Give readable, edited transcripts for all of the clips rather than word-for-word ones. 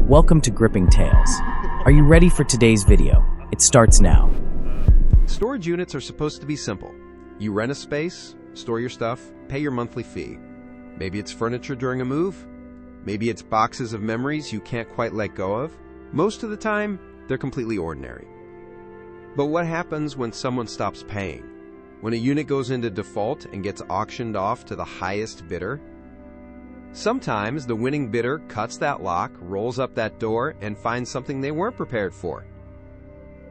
Welcome to Gripping Tales. Are you ready for today's video? It starts now. Storage units are supposed to be simple. You rent a space, store your stuff, pay your monthly fee. Maybe it's furniture during a move. Maybe it's boxes of memories you can't quite let go of. Most of the time, they're completely ordinary. But what happens when someone stops paying? When a unit goes into default and gets auctioned off to the highest bidder? Sometimes the winning bidder cuts that lock, rolls up that door, and finds something they weren't prepared for.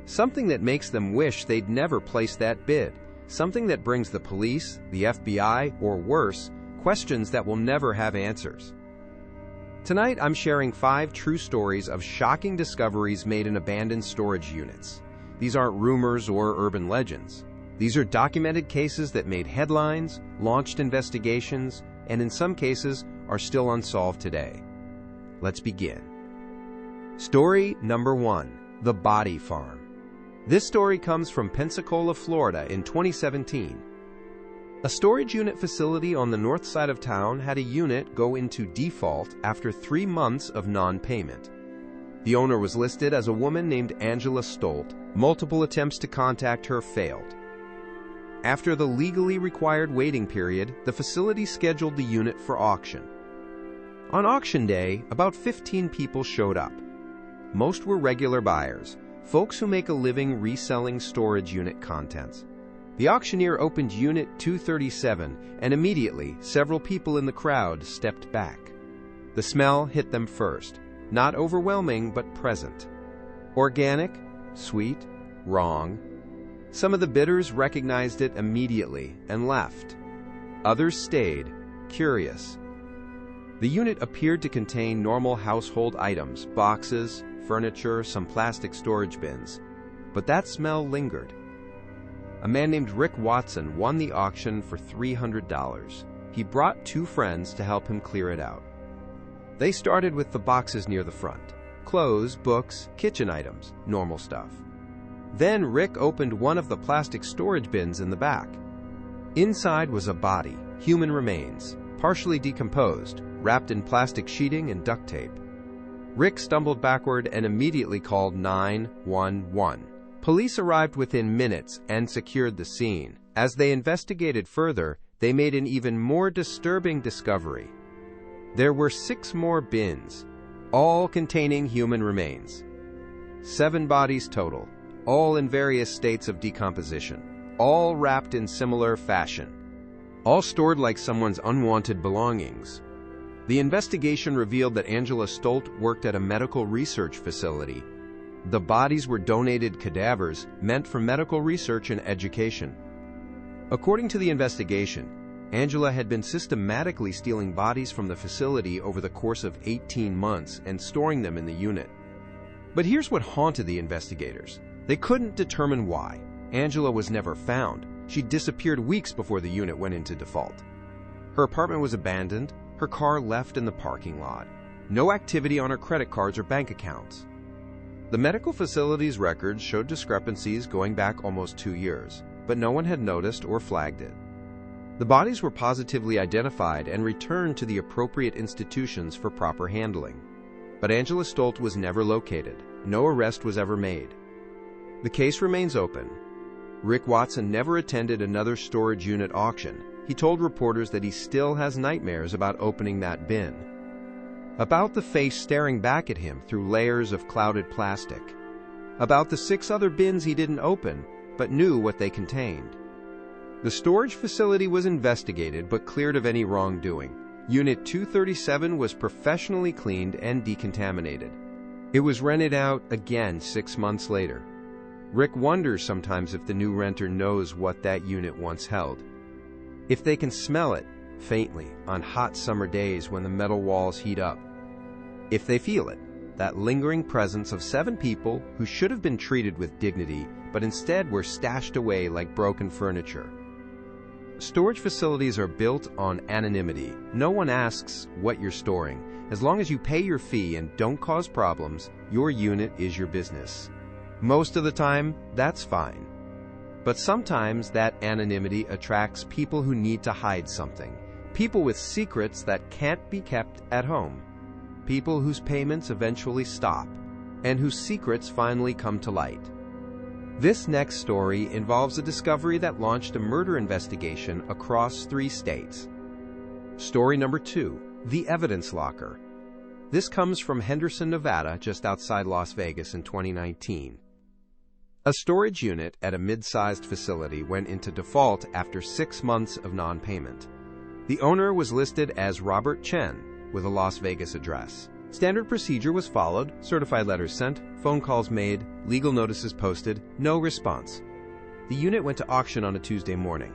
Something that makes them wish they'd never placed that bid. Something that brings the police, the FBI, or worse, questions that will never have answers. Tonight, I'm sharing 5 true stories of shocking discoveries made in abandoned storage units. These aren't rumors or urban legends. These are documented cases that made headlines, launched investigations, and in some cases are still unsolved today. Let's begin. Story number 1, The Body Farm. This story comes from Pensacola, Florida in 2017. A storage unit facility on the north side of town had a unit go into default after 3 months of non-payment. The owner was listed as a woman named Angela Stolt. Multiple attempts to contact her failed. After the legally required waiting period, the facility scheduled the unit for auction. On auction day, about 15 people showed up. Most were regular buyers, folks who make a living reselling storage unit contents. The auctioneer opened Unit 237, and immediately, several people in the crowd stepped back. The smell hit them first. Not overwhelming, but present. Organic, sweet, wrong. Some of the bidders recognized it immediately and left. Others stayed, curious. The unit appeared to contain normal household items, boxes, furniture, some plastic storage bins. But that smell lingered. A man named Rick Watson won the auction for $300. He brought 2 friends to help him clear it out. They started with the boxes near the front. Clothes, books, kitchen items, normal stuff. Then Rick opened one of the plastic storage bins in the back. Inside was a body, human remains, partially decomposed, wrapped in plastic sheeting and duct tape. Rick stumbled backward and immediately called 911. Police arrived within minutes and secured the scene. As they investigated further, they made an even more disturbing discovery. There were 6 more bins, all containing human remains. 7 bodies total, all in various states of decomposition, all wrapped in similar fashion, all stored like someone's unwanted belongings. The investigation revealed that Angela Stolt worked at a medical research facility. The bodies were donated cadavers meant for medical research and education. According to the investigation, Angela had been systematically stealing bodies from the facility over the course of 18 months and storing them in the unit. But here's what haunted the investigators. They couldn't determine why. Angela was never found. She disappeared weeks before the unit went into default. Her apartment was abandoned, her car left in the parking lot. No activity on her credit cards or bank accounts. The medical facility's records showed discrepancies going back almost 2 years, but no one had noticed or flagged it. The bodies were positively identified and returned to the appropriate institutions for proper handling. But Angela Stolt was never located. No arrest was ever made. The case remains open. Rick Watson never attended another storage unit auction. He told reporters that he still has nightmares about opening that bin, about the face staring back at him through layers of clouded plastic, about the 6 other bins he didn't open but knew what they contained. The storage facility was investigated but cleared of any wrongdoing. Unit 237 was professionally cleaned and decontaminated. It was rented out again 6 months later. Rick wonders sometimes if the new renter knows what that unit once held. If they can smell it, faintly, on hot summer days when the metal walls heat up. If they feel it, that lingering presence of 7 people who should have been treated with dignity, but instead were stashed away like broken furniture. Storage facilities are built on anonymity. No one asks what you're storing. As long as you pay your fee and don't cause problems, your unit is your business. Most of the time, that's fine. But sometimes that anonymity attracts people who need to hide something, people with secrets that can't be kept at home. people whose payments eventually stop, and whose secrets finally come to light. This next story involves a discovery that launched a murder investigation across 3 states. Story number 2, the evidence locker. This comes from Henderson, Nevada, just outside Las Vegas in 2019. A storage unit at a mid-sized facility went into default after 6 months of non-payment. The owner was listed as Robert Chen, with a Las Vegas address. Standard procedure was followed, certified letters sent, phone calls made, legal notices posted, no response. The unit went to auction on a Tuesday morning.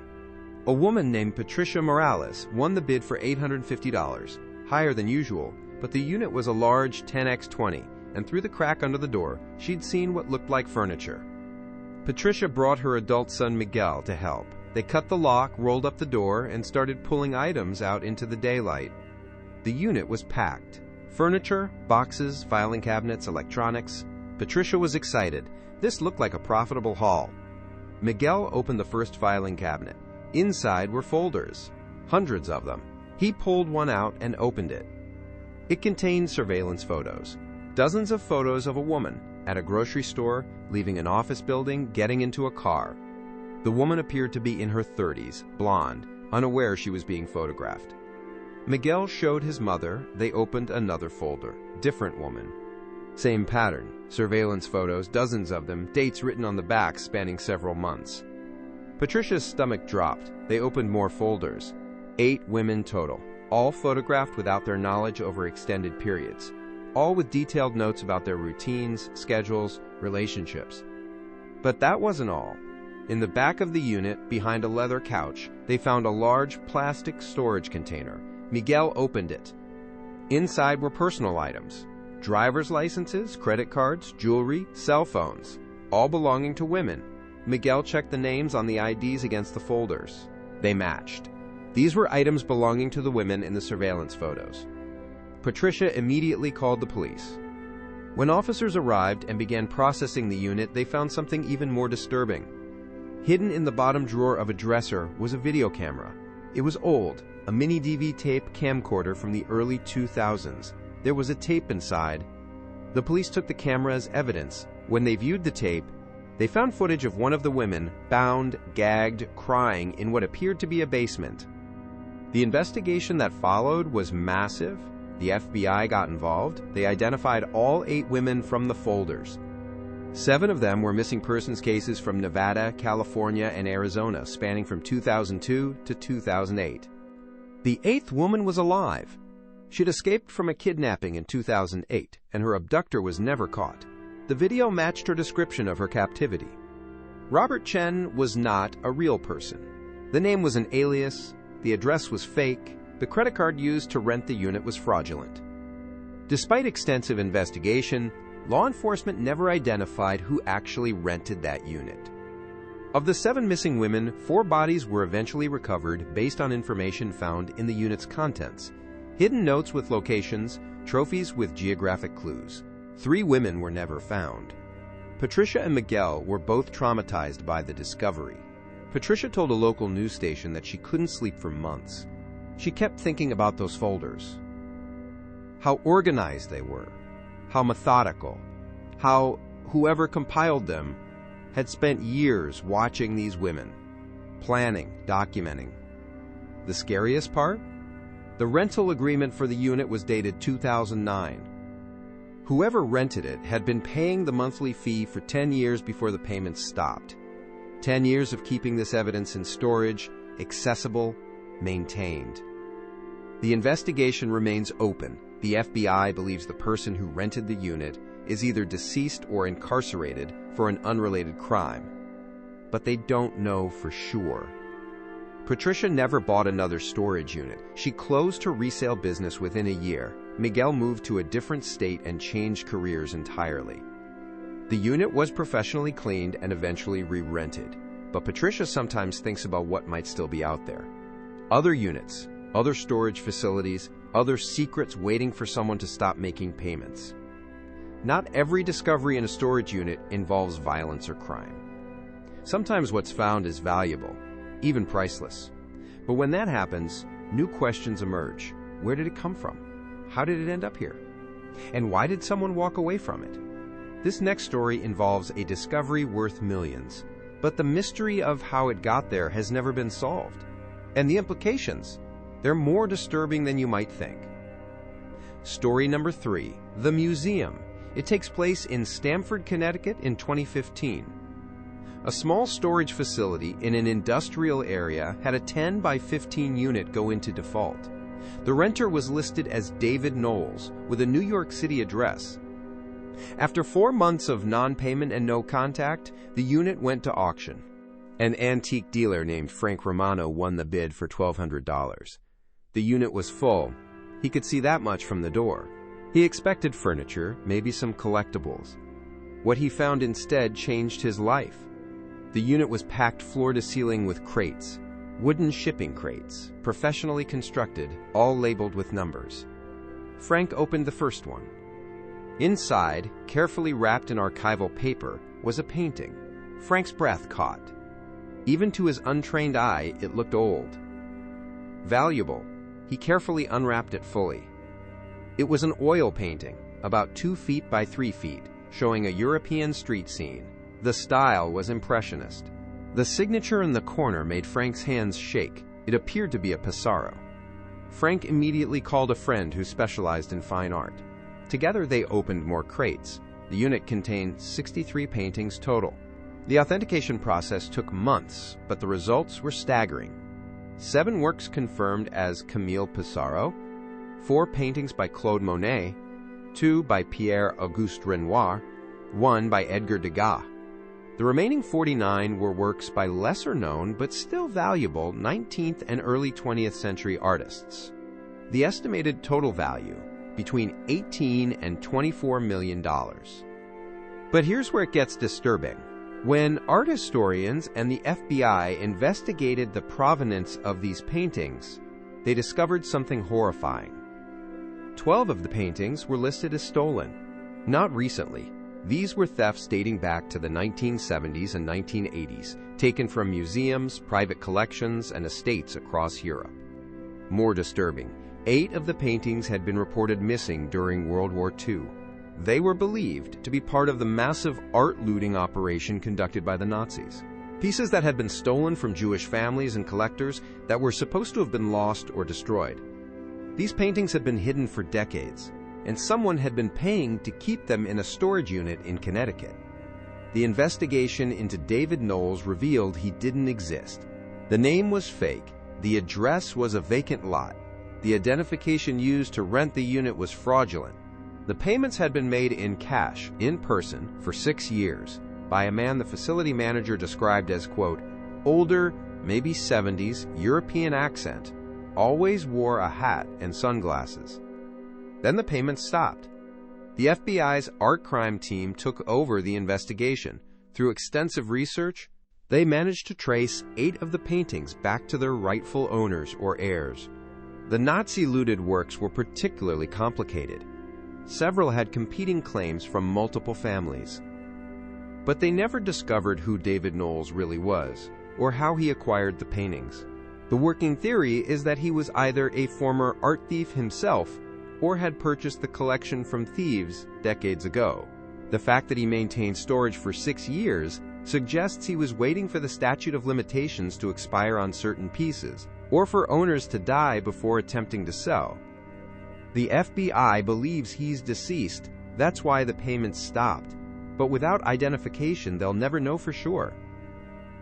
A woman named Patricia Morales won the bid for $850, higher than usual, but the unit was a large 10x20, and through the crack under the door, she'd seen what looked like furniture. Patricia brought her adult son Miguel to help. They cut the lock, rolled up the door, and started pulling items out into the daylight. The unit was packed. Furniture, boxes, filing cabinets, electronics. Patricia was excited. This looked like a profitable haul. Miguel opened the first filing cabinet. Inside were folders, hundreds of them. He pulled one out and opened it. It contained surveillance photos. Dozens of photos of a woman at a grocery store, leaving an office building, getting into a car. The woman appeared to be in her 30s, blonde, unaware she was being photographed. Miguel showed his mother. They opened another folder. Different woman. Same pattern. Surveillance photos, dozens of them, dates written on the back spanning several months. Patricia's stomach dropped. They opened more folders. 8 women total, all photographed without their knowledge over extended periods, all with detailed notes about their routines, schedules, relationships. But that wasn't all. In the back of the unit, behind a leather couch, they found a large plastic storage container. Miguel opened it. Inside were personal items, driver's licenses, credit cards, jewelry, cell phones, all belonging to women. Miguel checked the names on the IDs against the folders. They matched. These were items belonging to the women in the surveillance photos. Patricia immediately called the police. When officers arrived and began processing the unit, they found something even more disturbing. Hidden in the bottom drawer of a dresser was a video camera. It was old, a mini DV tape camcorder from the early 2000s. There was a tape inside. The police took the camera as evidence. When they viewed the tape, they found footage of one of the women bound, gagged, crying in what appeared to be a basement. The investigation that followed was massive. The FBI got involved. They identified all 8 women from the folders. 7 of them were missing persons cases from Nevada, California, and Arizona, spanning from 2002 to 2008. The 8th woman was alive. She'd escaped from a kidnapping in 2008, and her abductor was never caught. The video matched her description of her captivity. Robert Chen was not a real person. The name was an alias, the address was fake, the credit card used to rent the unit was fraudulent. Despite extensive investigation, law enforcement never identified who actually rented that unit. Of the 7 missing women, 4 bodies were eventually recovered based on information found in the unit's contents. Hidden notes with locations, trophies with geographic clues. 3 women were never found. Patricia and Miguel were both traumatized by the discovery. Patricia told a local news station that she couldn't sleep for months. She kept thinking about those folders. How organized they were. How methodical. How whoever compiled them had spent years watching these women, planning, documenting. The scariest part? The rental agreement for the unit was dated 2009. Whoever rented it had been paying the monthly fee for 10 years before the payments stopped. 10 years of keeping this evidence in storage, accessible, maintained. The investigation remains open. The FBI believes the person who rented the unit is either deceased or incarcerated for an unrelated crime. But they don't know for sure. Patricia never bought another storage unit. She closed her resale business within a year. Miguel moved to a different state and changed careers entirely. The unit was professionally cleaned and eventually re-rented. But Patricia sometimes thinks about what might still be out there. Other units, other storage facilities, other secrets waiting for someone to stop making payments. Not every discovery in a storage unit involves violence or crime. Sometimes what's found is valuable, even priceless. But when that happens, new questions emerge. Where did it come from? How did it end up here? And why did someone walk away from it? This next story involves a discovery worth millions, but the mystery of how it got there has never been solved. And the implications, they're more disturbing than you might think. Story number 3, The Museum. It takes place in Stamford, Connecticut in 2015. A small storage facility in an industrial area had a 10 by 15 unit go into default. The renter was listed as David Knowles with a New York City address. After 4 months of non-payment and no contact, the unit went to auction. An antique dealer named Frank Romano won the bid for $1,200. The unit was full. He could see that much from the door. He expected furniture, maybe some collectibles. What he found instead changed his life. The unit was packed floor to ceiling with crates, wooden shipping crates, professionally constructed, all labeled with numbers. Frank opened the first one. Inside, carefully wrapped in archival paper, was a painting. Frank's breath caught. Even to his untrained eye, it looked old. Valuable. He carefully unwrapped it fully. It was an oil painting, about 2 feet by 3 feet, showing a European street scene. The style was impressionist. The signature in the corner made Frank's hands shake. It appeared to be a Pissarro. Frank immediately called a friend who specialized in fine art. Together they opened more crates. The unit contained 63 paintings total. The authentication process took months, but the results were staggering. 7 works confirmed as Camille Pissarro, 4 paintings by Claude Monet, 2 by Pierre-Auguste Renoir, 1 by Edgar Degas. The remaining 49 were works by lesser-known but still valuable 19th and early 20th century artists. The estimated total value, between $18 and $24 million. But here's where it gets disturbing. When art historians and the FBI investigated the provenance of these paintings, they discovered something horrifying. 12 of the paintings were listed as stolen. Not recently. These were thefts dating back to the 1970s and 1980s, taken from museums, private collections, and estates across Europe. More disturbing, 8 of the paintings had been reported missing during World War II. They were believed to be part of the massive art looting operation conducted by the Nazis. Pieces that had been stolen from Jewish families and collectors that were supposed to have been lost or destroyed. These paintings had been hidden for decades, and someone had been paying to keep them in a storage unit in Connecticut. The investigation into David Knowles revealed he didn't exist. The name was fake, the address was a vacant lot, the identification used to rent the unit was fraudulent. The payments had been made in cash, in person, for 6 years, by a man the facility manager described as, quote, older, maybe 70s, European accent, always wore a hat and sunglasses. Then the payments stopped. The FBI's art crime team took over the investigation. Through extensive research, they managed to trace 8 of the paintings back to their rightful owners or heirs. The Nazi-looted works were particularly complicated. Several had competing claims from multiple families. But they never discovered who David Knowles really was, or how he acquired the paintings. The working theory is that he was either a former art thief himself, or had purchased the collection from thieves decades ago. The fact that he maintained storage for 6 years suggests he was waiting for the statute of limitations to expire on certain pieces, or for owners to die before attempting to sell. The FBI believes he's deceased, that's why the payments stopped. But without identification, they'll never know for sure.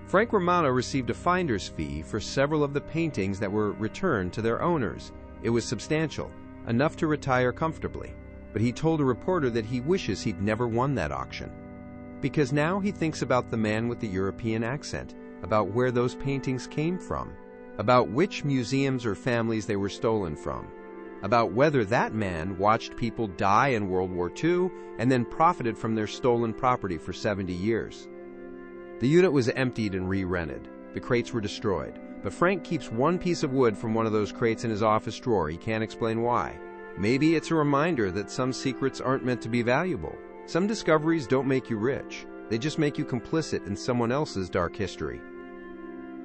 Frank Romano received a finder's fee for several of the paintings that were returned to their owners. It was substantial, enough to retire comfortably. But he told a reporter that he wishes he'd never won that auction. Because now he thinks about the man with the European accent, about where those paintings came from, about which museums or families they were stolen from, about whether that man watched people die in World War II and then profited from their stolen property for 70 years. The unit was emptied and re-rented. The crates were destroyed. But Frank keeps one piece of wood from one of those crates in his office drawer. He can't explain why. Maybe it's a reminder that some secrets aren't meant to be valuable. Some discoveries don't make you rich. They just make you complicit in someone else's dark history.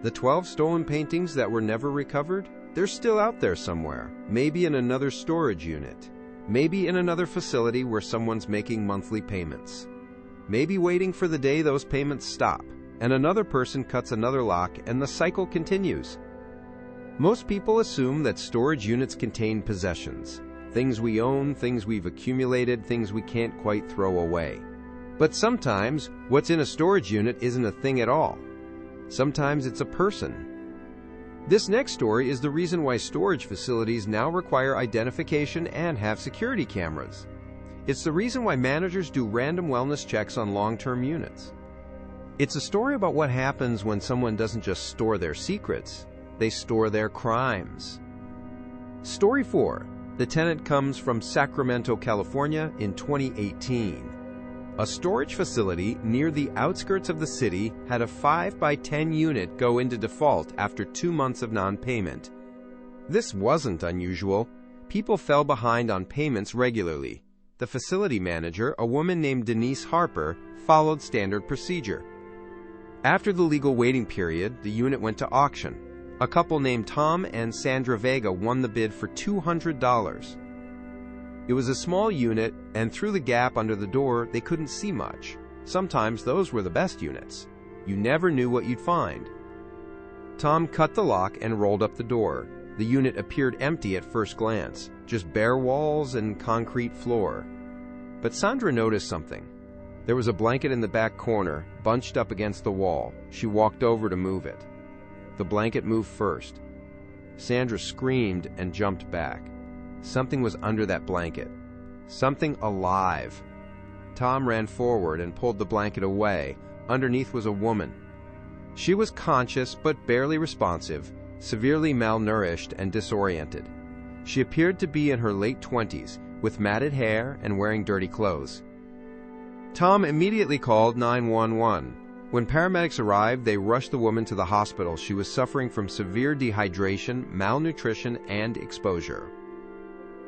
The 12 stolen paintings that were never recovered? They're still out there somewhere, maybe in another storage unit. Maybe in another facility where someone's making monthly payments. Maybe waiting for the day those payments stop, and another person cuts another lock and the cycle continues. Most people assume that storage units contain possessions. Things we own, things we've accumulated, things we can't quite throw away. But sometimes, what's in a storage unit isn't a thing at all. Sometimes it's a person. This next story is the reason why storage facilities now require identification and have security cameras. It's the reason why managers do random wellness checks on long-term units. It's a story about what happens when someone doesn't just store their secrets, they store their crimes. Story 4. The tenant comes from Sacramento, California in 2018. A storage facility near the outskirts of the city had a 5x10 unit go into default after 2 months of non-payment. This wasn't unusual. People fell behind on payments regularly. The facility manager, a woman named Denise Harper, followed standard procedure. After the legal waiting period, the unit went to auction. A couple named Tom and Sandra Vega won the bid for $200. It was a small unit, and through the gap under the door, they couldn't see much. Sometimes those were the best units. You never knew what you'd find. Tom cut the lock and rolled up the door. The unit appeared empty at first glance, just bare walls and concrete floor. But Sandra noticed something. There was a blanket in the back corner, bunched up against the wall. She walked over to move it. The blanket moved first. Sandra screamed and jumped back. Something was under that blanket. Something alive. Tom ran forward and pulled the blanket away. Underneath was a woman. She was conscious but barely responsive, severely malnourished and disoriented. She appeared to be in her late 20s, with matted hair and wearing dirty clothes. Tom immediately called 911. When paramedics arrived, they rushed the woman to the hospital. She was suffering from severe dehydration, malnutrition, and exposure.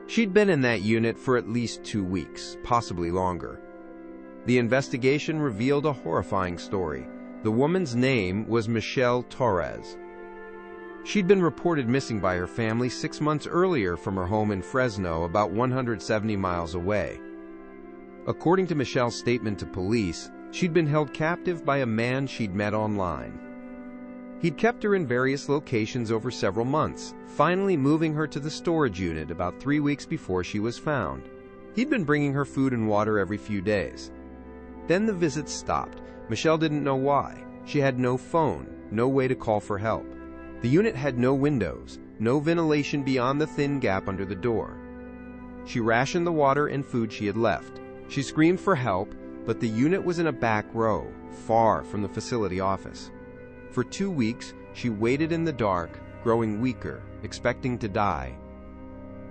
She'd been in that unit for at least 2 weeks, possibly longer. The investigation revealed a horrifying story. The woman's name was Michelle Torres. She'd been reported missing by her family 6 months earlier from her home in Fresno, about 170 miles away. According to Michelle's statement to police, she'd been held captive by a man she'd met online. He'd kept her in various locations over several months, finally moving her to the storage unit about 3 weeks before she was found. He'd been bringing her food and water every few days. Then the visits stopped. Michelle didn't know why. She had no phone, no way to call for help. The unit had no windows, no ventilation beyond the thin gap under the door. She rationed the water and food she had left. She screamed for help, but the unit was in a back row, far from the facility office. For 2 weeks, she waited in the dark, growing weaker, expecting to die.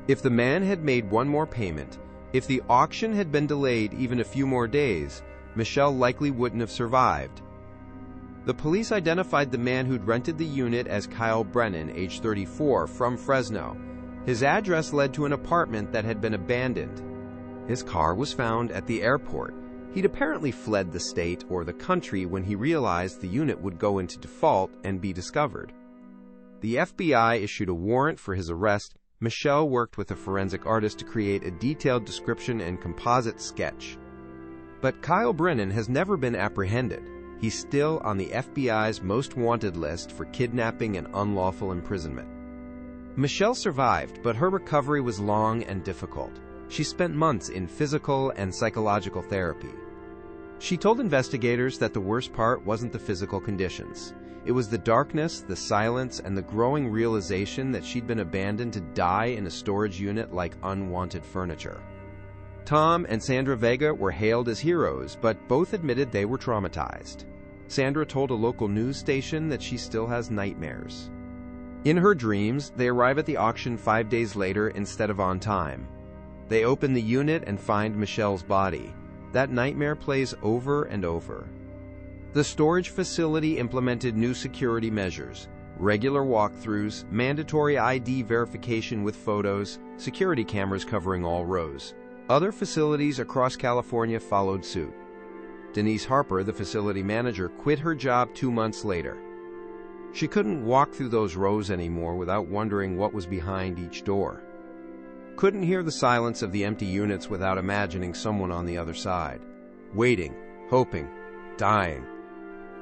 If the man had made one more payment, if the auction had been delayed even a few more days, Michelle likely wouldn't have survived. The police identified the man who'd rented the unit as Kyle Brennan, age 34, from Fresno. His address led to an apartment that had been abandoned. His car was found at the airport. He'd apparently fled the state or the country when he realized the unit would go into default and be discovered. The FBI issued a warrant for his arrest. Michelle worked with a forensic artist to create a detailed description and composite sketch. But Kyle Brennan has never been apprehended. He's still on the FBI's most wanted list for kidnapping and unlawful imprisonment. Michelle survived, but her recovery was long and difficult. She spent months in physical and psychological therapy. She told investigators that the worst part wasn't the physical conditions. It was the darkness, the silence, and the growing realization that she'd been abandoned to die in a storage unit like unwanted furniture. Tom and Sandra Vega were hailed as heroes, but both admitted they were traumatized. Sandra told a local news station that she still has nightmares. In her dreams, they arrive at the auction 5 days later instead of on time. They open the unit and find Michelle's body. That nightmare plays over and over. The storage facility implemented new security measures, regular walkthroughs, mandatory ID verification with photos, security cameras covering all rows. Other facilities across California followed suit. Denise Harper, the facility manager, quit her job 2 months later. She couldn't walk through those rows anymore without wondering what was behind each door. Couldn't hear the silence of the empty units without imagining someone on the other side. Waiting, hoping, dying.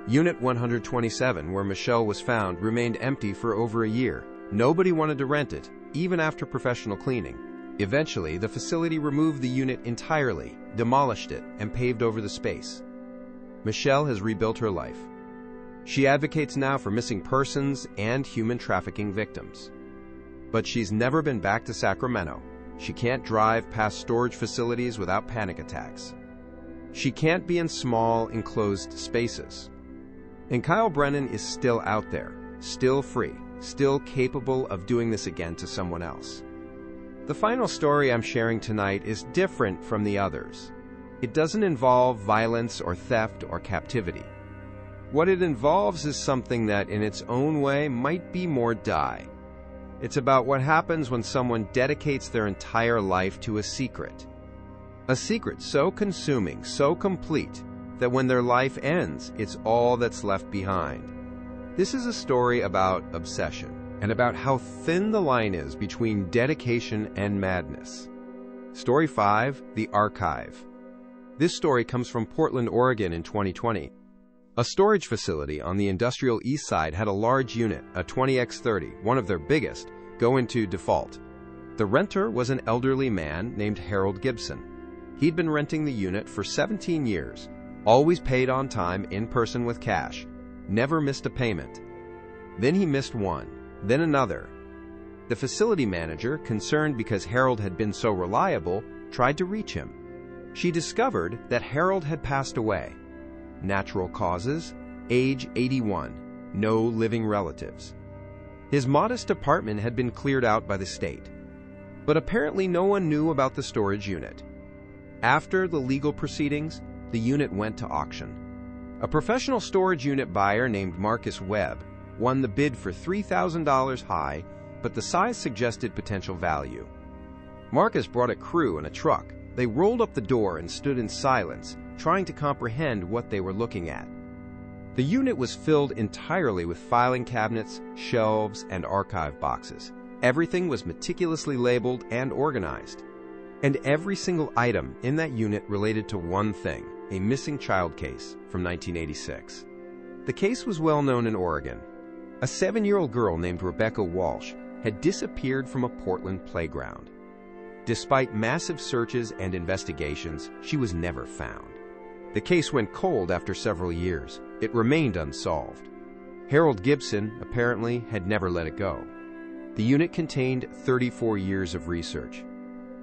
Unit 127, where Michelle was found, remained empty for over a year. Nobody wanted to rent it, even after professional cleaning. Eventually, the facility removed the unit entirely, demolished it, and paved over the space. Michelle has rebuilt her life. She advocates now for missing persons and human trafficking victims. But she's never been back to Sacramento. She can't drive past storage facilities without panic attacks. She can't be in small, enclosed spaces. And Kyle Brennan is still out there, still free, still capable of doing this again to someone else. The final story I'm sharing tonight is different from the others. It doesn't involve violence or theft or captivity. What it involves is something that, in its own way, might be more die. It's about what happens when someone dedicates their entire life to a secret. A secret so consuming, so complete, that when their life ends, it's all that's left behind. This is a story about obsession, and about how thin the line is between dedication and madness. Story 5, The Archive. This story comes from Portland, Oregon in 2020. A storage facility on the industrial east side had a large unit, a 20x30, one of their biggest, go into default. The renter was an elderly man named Harold Gibson. He'd been renting the unit for 17 years, always paid on time in person with cash, never missed a payment. Then he missed one, then another. The facility manager, concerned because Harold had been so reliable, tried to reach him. She discovered that Harold had passed away. Natural causes, age 81, no living relatives. His modest apartment had been cleared out by the state. But apparently no one knew about the storage unit. After the legal proceedings, the unit went to auction. A professional storage unit buyer named Marcus Webb won the bid for $3,000 high, but the size suggested potential value. Marcus brought a crew and a truck. They rolled up the door and stood in silence, trying to comprehend what they were looking at. The unit was filled entirely with filing cabinets, shelves, and archive boxes. Everything was meticulously labeled and organized. And every single item in that unit related to one thing, a missing child case from 1986. The case was well known in Oregon. A 7-year-old girl named Rebecca Walsh had disappeared from a Portland playground. Despite massive searches and investigations, she was never found. The case went cold after several years. It remained unsolved. Harold Gibson, apparently, had never let it go. The unit contained 34 years of research,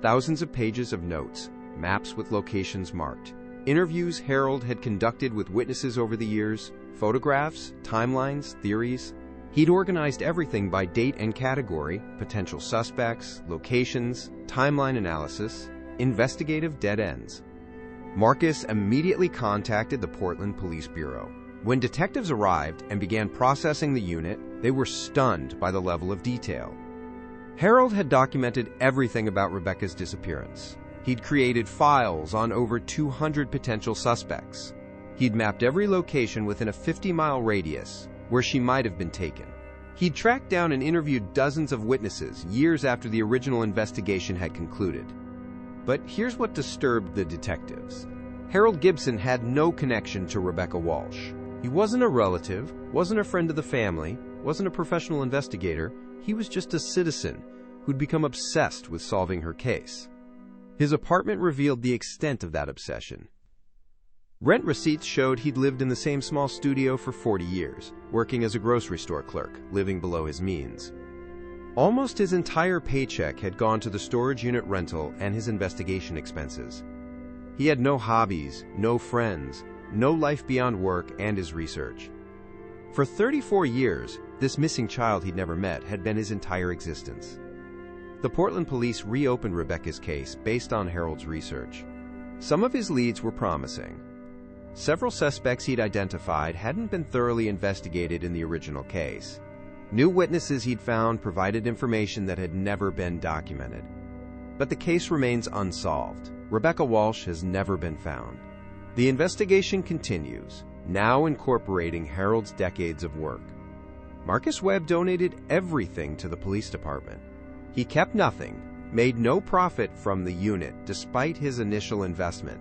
thousands of pages of notes, maps with locations marked, interviews Harold had conducted with witnesses over the years, photographs, timelines, theories. He'd organized everything by date and category, potential suspects, locations, timeline analysis, investigative dead ends. Marcus immediately contacted the Portland Police Bureau. When detectives arrived and began processing the unit, they were stunned by the level of detail. Harold had documented everything about Rebecca's disappearance. He'd created files on over 200 potential suspects. He'd mapped every location within a 50-mile radius where she might have been taken. He'd tracked down and interviewed dozens of witnesses years after the original investigation had concluded. But here's what disturbed the detectives. Harold Gibson had no connection to Rebecca Walsh. He wasn't a relative, wasn't a friend of the family, wasn't a professional investigator. He was just a citizen who'd become obsessed with solving her case. His apartment revealed the extent of that obsession. Rent receipts showed he'd lived in the same small studio for 40 years, working as a grocery store clerk, living below his means. Almost his entire paycheck had gone to the storage unit rental and his investigation expenses. He had no hobbies, no friends, no life beyond work and his research. For 34 years, this missing child he'd never met had been his entire existence. The Portland police reopened Rebecca's case based on Harold's research. Some of his leads were promising. Several suspects he'd identified hadn't been thoroughly investigated in the original case. New witnesses he'd found provided information that had never been documented. But the case remains unsolved. Rebecca Walsh has never been found. The investigation continues, now incorporating Harold's decades of work. Marcus Webb donated everything to the police department. He kept nothing, made no profit from the unit despite his initial investment.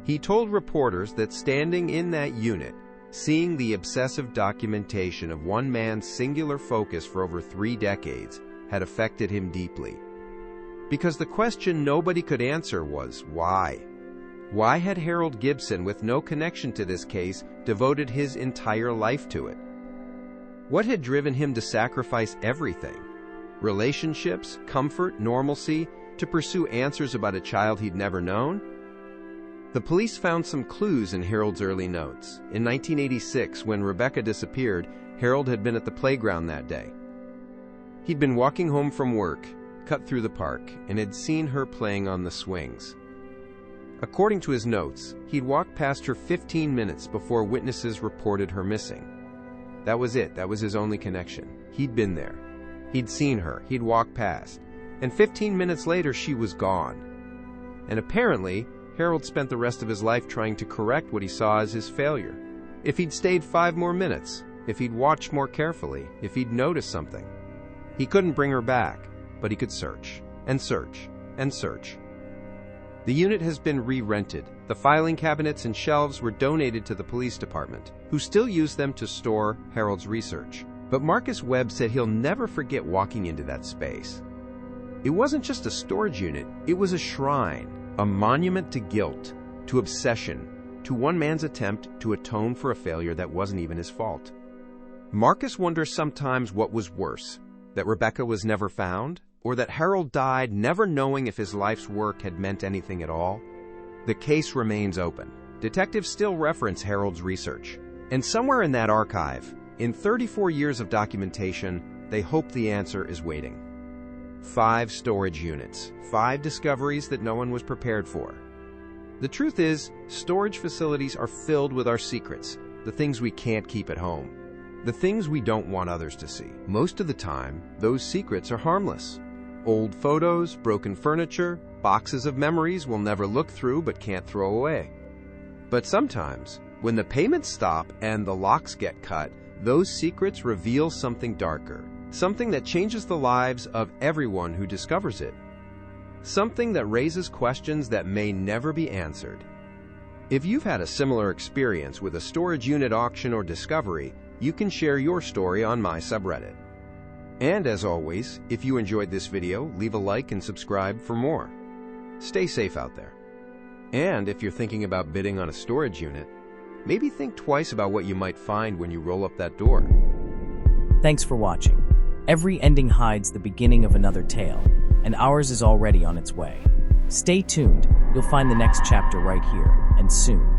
He told reporters that standing in that unit, seeing the obsessive documentation of one man's singular focus for over 3 decades had affected him deeply. Because the question nobody could answer was why? Why had Harold Gibson, with no connection to this case, devoted his entire life to it? What had driven him to sacrifice everything? Relationships, comfort, normalcy, to pursue answers about a child he'd never known? The police found some clues in Harold's early notes. In 1986, when Rebecca disappeared, Harold had been at the playground that day. He'd been walking home from work, cut through the park, and had seen her playing on the swings. According to his notes, he'd walked past her 15 minutes before witnesses reported her missing. That was it. That was his only connection. He'd been there. He'd seen her. He'd walked past. And 15 minutes later, she was gone. And apparently, Harold spent the rest of his life trying to correct what he saw as his failure. If he'd stayed 5 more minutes, if he'd watched more carefully, if he'd noticed something. He couldn't bring her back, but he could search, and search, and search. The unit has been re-rented. The filing cabinets and shelves were donated to the police department, who still use them to store Harold's research. But Marcus Webb said he'll never forget walking into that space. It wasn't just a storage unit, it was a shrine, a monument to guilt, to obsession, to one man's attempt to atone for a failure that wasn't even his fault. Marcus wonders sometimes what was worse, that Rebecca was never found, or that Harold died never knowing if his life's work had meant anything at all. The case remains open. Detectives still reference Harold's research. And somewhere in that archive, in 34 years of documentation, they hope the answer is waiting. 5 storage units, 5 discoveries that no one was prepared for. The truth is, storage facilities are filled with our secrets, the things we can't keep at home, the things we don't want others to see. Most of the time, those secrets are harmless. Old photos, broken furniture, boxes of memories we'll never look through but can't throw away. But sometimes, when the payments stop and the locks get cut, those secrets reveal something darker, something that changes the lives of everyone who discovers it, something that raises questions that may never be answered. If you've had a similar experience with a storage unit auction or discovery, you can share your story on my subreddit. And as always, if you enjoyed this video, leave a like and subscribe for more. Stay safe out there. And if you're thinking about bidding on a storage unit, maybe think twice about what you might find when you roll up that door. Thanks for watching. Every ending hides the beginning of another tale, and ours is already on its way. Stay tuned. You'll find the next chapter right here, and soon.